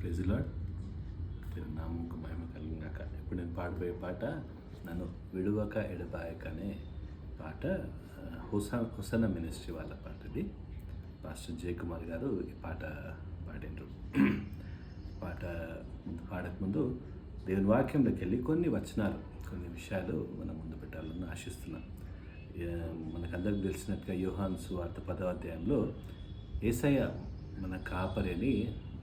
Praise lord. నామముకు మహిమ కలిగినాక ఇప్పుడు నేను పాడబోయే పాట నన్ను విడువక ఎడబాయక అనే పాట హుసన మినిస్ట్రీ వాళ్ళ పాట. ఇది పాస్టర్ జయకుమార్ గారు ఈ పాట పాడినరు. పాట పాడకముందు దేవుని వాక్యంలోకి వెళ్ళి కొన్ని వచనాలు, కొన్ని విషయాలు మనం ముందు పెట్టాలని ఆశిస్తున్నాం. మనకందరికి తెలిసినట్టుగా యోహాను సువార్త 10వ అధ్యాయంలో యేసయ్య మన కాపరి అని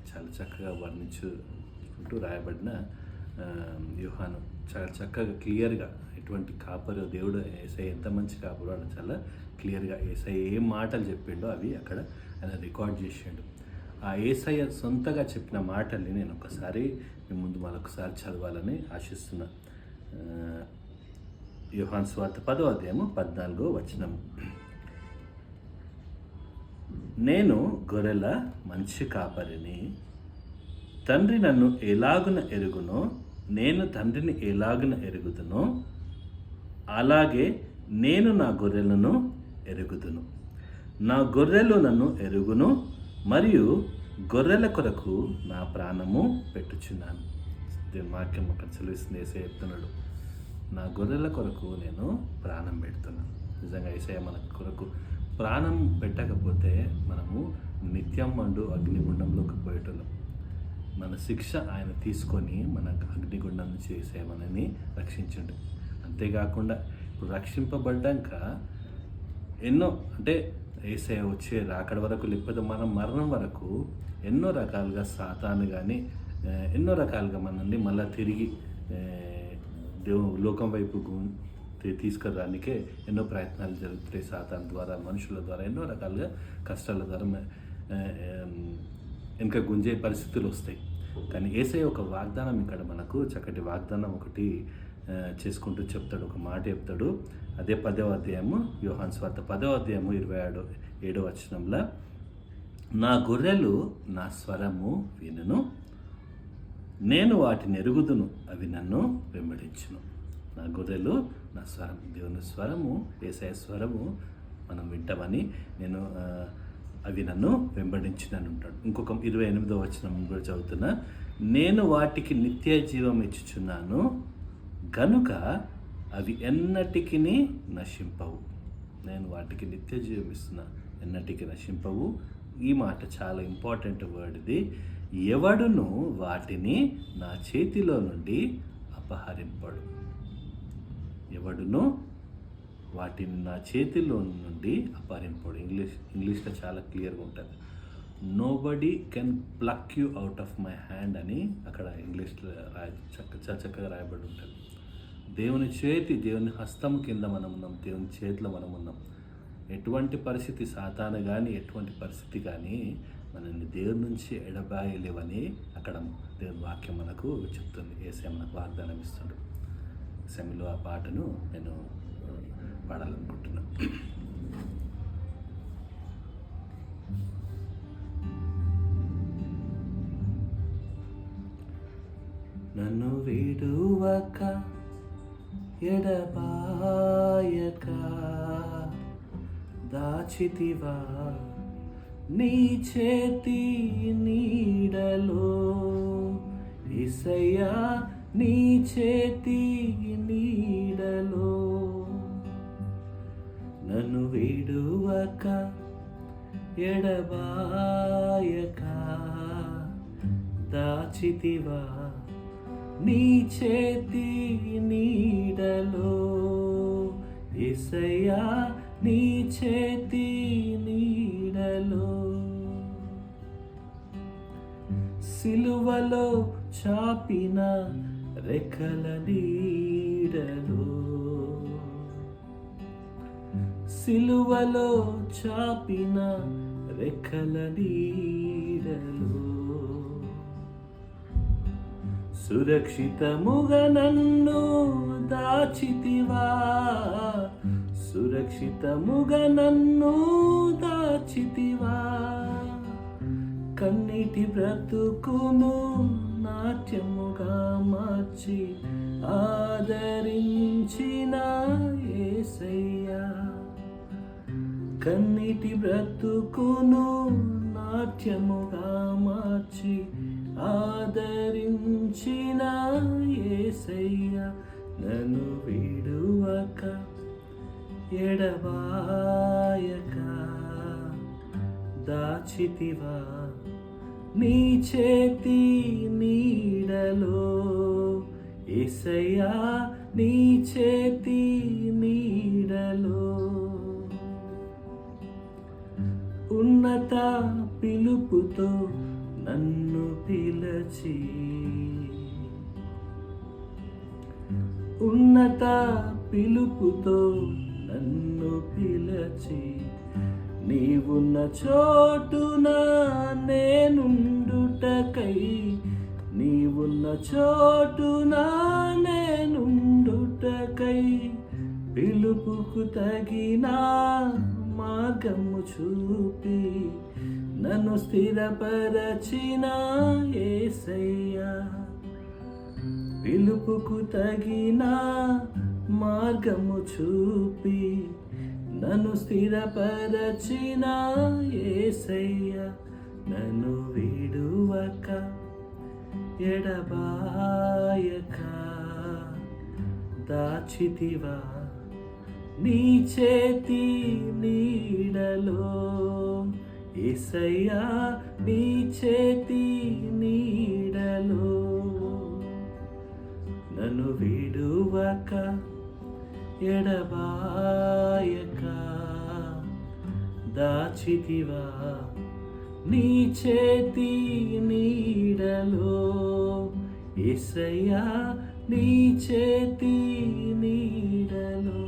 చాలా చక్కగా వర్ణించుకుంటూ రాయబడిన యోహాను చాలా చక్కగా క్లియర్గా ఎటువంటి కాపరు దేవుడు యేసయ్య ఎంత మంచి కాపరు అని చాలా క్లియర్గా యేసయ్య ఏం మాటలు చెప్పిండో అవి అక్కడ ఆయన రికార్డ్ చేసిండు. ఆ యేసయ్య సొంతగా చెప్పిన మాటల్ని నేను ఒకసారి మీ ముందు మరొకసారి చదవాలని ఆశిస్తున్నా. యోహాను సువార్త 10వ అధ్యాయము 14వ వచనము. నేను గొర్రెల మంచి కాపరిని, తండ్రి నన్ను ఎలాగున ఎరుగునో నేను తండ్రిని ఎలాగున ఎరుగుదునో అలాగే నేను నా గొర్రెలను ఎరుగుదును. నా గొర్రెలు నన్ను ఎరుగును మరియు గొర్రెల కొరకు నా ప్రాణము పెట్టుచున్నాను. దీని వాక్యం అక్కడ సెలవిస్తుంది. యేసయ్య చెప్తున్నాడు, నా గొర్రెల కొరకు నేను ప్రాణం పెడుతున్నాను. నిజంగా యేసయ్య మన కొరకు ప్రాణం పెట్టకపోతే మనము నిత్యం మండు అగ్నిగుండంలోకి పోయేటోళ్ళం. మన శిక్ష ఆయన తీసుకొని మన అగ్నిగుండం నుంచి యేసయ్య మనని రక్షించండు. అంతేకాకుండా ఇప్పుడు రక్షింపబడ్డాక ఎన్నో అంటే యేసయ్య వచ్చే రాకడ వరకు లేకపోతే మనం మరణం వరకు ఎన్నో రకాలుగా సాతాను కానీ ఎన్నో రకాలుగా మనల్ని మళ్ళీ తిరిగి లోకం వైపు తీసుకురానికే ఎన్నో ప్రయత్నాలు జరుగుతాయి. సాతాను ద్వారా, మనుషుల ద్వారా, ఎన్నో రకాలుగా కష్టాల ద్వారా ఇంకా గుంజే పరిస్థితులు వస్తాయి. కానీ యేసయ్య ఒక వాగ్దానం ఇక్కడ మనకు చక్కటి వాగ్దానం ఒకటి చేసుకుంటూ చెప్తాడు, ఒక మాట చెప్తాడు. అదే 10వ అధ్యాయము యోహాను సువార్త 10వ అధ్యాయము 27వ వచనంలో, నా గొర్రెలు నా స్వరము వినును, నేను వాటిని ఎరుగుదును, అవి నన్ను వెంబడించును. నా గొర్రెలు నా స్వరం, దేవుని స్వరము, యేసయ్య స్వరము మనం వింటామని నేను అవి నన్ను వెంబడించినని ఉంటాడు. ఇంకొక 28వ వచనం కూడా చదువుతున్నా, నేను వాటికి నిత్య జీవం ఇచ్చుచున్నాను గనుక అవి ఎన్నటికి నశింపవు. నేను వాటికి నిత్య జీవం ఇస్తున్నా, ఎన్నటికి నశింపవు. ఈ మాట చాలా ఇంపార్టెంట్ వర్డ్ ఇది. ఎవడును వాటిని నా చేతిలో నుండి అపహరింపడు. ఎవడును వాటిని నా చేతిలో నుండి అపహరింపడు. ఇంగ్లీష్లో చాలా క్లియర్గా ఉంటుంది. Nobody can pluck you out of my hand అని అక్కడ ఇంగ్లీష్లో చక్కగా రాయబడి ఉంటుంది. దేవుని చేతి, దేవుని హస్తము కింద మనం ఉన్నాం, దేవుని చేతిలో మనం ఉన్నాం. ఎటువంటి పరిస్థితి సాతాను కానీ ఎటువంటి పరిస్థితి కానీ మనల్ని దేవుని నుంచి ఎడబాయలేవని అక్కడ దేవుని వాక్యం మనకు చెప్తుంది. యేసయ్య మనకు వాగ్దానం ఇస్తుండు. సమయంలో ఆ పాటను నేను పాడాలనుకుంటున్నాను. నన్ను విడువక ఎడబాయక దాచితివా నీ చేతి నీడలో, యేసయ్యా నీ చేతి నీడలో. నన్ను విడువక ఎడబాయక దాచితివా నీ చేతి నీడలో, యేసయ్యా నీ చేతి నీడలో. సిలువలో చాపిన రెక్కల నీడలో, సిలువలో చాపిన రెక్కల నీడలో, సురక్షితముగా నన్ను దాచితివా, సురక్షితముగా నన్ను దాచితివా. కన్నీటి బ్రతుకును నాట్యముగా మార్చి ఆదరించిన యేసయ్యా, కన్నీటి బ్రతుకును నాట్యముగా మార్చి ఆదరించిన యేసయ్య నన్ను విడువక ఎడబాయక దాచితివా నీ చేతి నీడలో యేసయ్యా నీ చేతి నీడలో ఉన్నత పిలుపుతో నన్ను పిలచి ఉన్నత పిలుపుతో నన్ను పిలచి నీవున్న చోటున నేనుండుటకై నీవున్న చోటున నేనుండుటకై పిలుపుకు తగిన మార్గము చూపి నన్ను స్థిరపరచిన యేసయ్యా పిలుపుకు తగిన మార్గము చూపి నన్ను స్థిరపరచిన యేసయ్యా నన్ను విడువక ఎడబాయక దాచితివా నీ చేతి నీడలో యేసయ్యా నీ చేతి నీడలో నన్ను విడువక ఎడబాయక దాచితివా నీ చేతి నీడలో యేసయ్యా నీ చేతి నీడలో